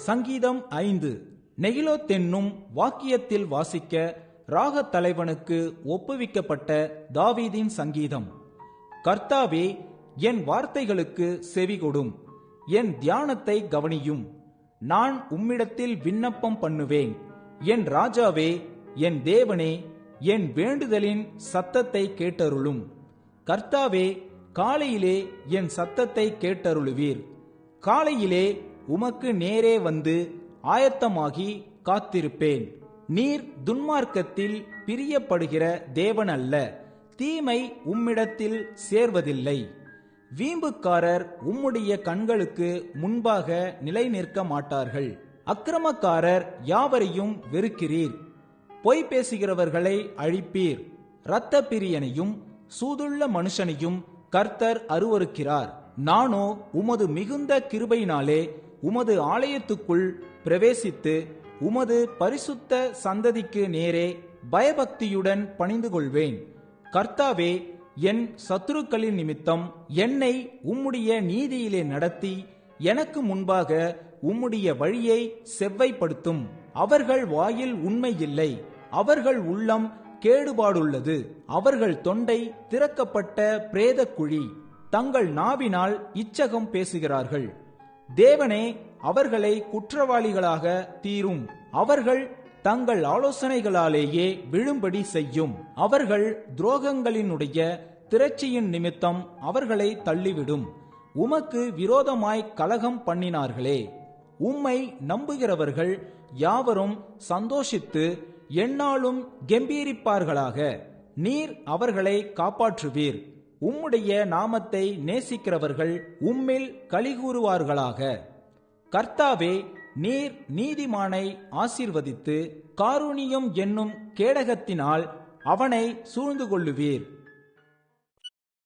சங்கீதம் 5. நெகிலோத் என்னும் வாக்கியத்தில் வாசிக்க ராகத் தலைவனுக்கு ஒப்புவிக்கப்பட்ட தாவீதின் சங்கீதம். கர்த்தாவே, என் வார்த்தைகளுக்கு செவிகொடும், என் தியானத்தை கவனியும். நான் உம்மிடத்தில் விண்ணப்பம் பண்ணுவேன். என் ராஜாவே, என் தேவனே, என் வேண்டுதலின் சத்தத்தை கேட்டருளும். கர்த்தாவே, காலையிலே என் சத்தத்தை கேட்டருளுவீர். காலையிலே உமக்கு நேரே வந்து ஆயத்தமாகி காத்திருப்பேன். நீர் துன்மார்க்கத்தில் பிரியப்படுகிற தேவன் அல்ல, தீமை உம்மிடத்தில் சேர்வதில்லை. வீம்புக்காரர் உம்முடைய கண்களுக்கு முன்பாக நிலை நிற்க மாட்டார்கள். அக்கிரமக்காரர் யாவரையும் வெறுக்கிறீர். பொய் பேசுகிறவர்களை அழிப்பீர். இரத்த பிரியனையும் சூதுள்ள மனுஷனையும் கர்த்தர் அருவருக்கிறார். நானோ உமது மிகுந்த கிருபையினாலே உமது ஆலயத்துக்குள் பிரவேசித்து உமது பரிசுத்த சந்ததிக்கு நேரே பயபக்தியுடன் பணிந்து கொள்வேன். கர்த்தாவே, என் சத்துருக்களின் நிமித்தம் என்னை உம்முடைய நீதியிலே நடத்தி எனக்கு முன்பாக உம்முடைய வழியை செவ்வைப்படுத்தும். அவர்கள் வாயில் உண்மை இல்லை, அவர்கள் உள்ளம் கேடுபாடுள்ளது. அவர்கள் தொண்டை திறக்கப்பட்ட பிரேத குழி, தங்கள் நாவினால் இச்சகம் பேசுகிறார்கள். தேவனே, அவர்களை குற்றவாளிகளாக தீரும். அவர்கள் தங்கள் ஆலோசனைகளாலேயே விழும்படி செய்யும். அவர்கள் துரோகங்களினுடைய திரட்சியின் நிமித்தம் அவர்களை தள்ளிவிடும். உமக்கு விரோதமாய் கலகம் பண்ணினார்களே. உம்மை நம்புகிறவர்கள் யாவரும் சந்தோஷித்து எந்நாளும் கெம்பீரிப்பார்களாக. நீர் அவர்களை காப்பாற்றுவீர். உம்முடைய நாமத்தை நேசிக்கிறவர்கள் உம்மில் களிகூறுவார்களாக. கர்த்தாவே, நீர் நீதிமானை ஆசீர்வதித்து காருணியம் என்னும் கேடகத்தினால் அவனை சூழ்ந்து கொள்ளுவீர்.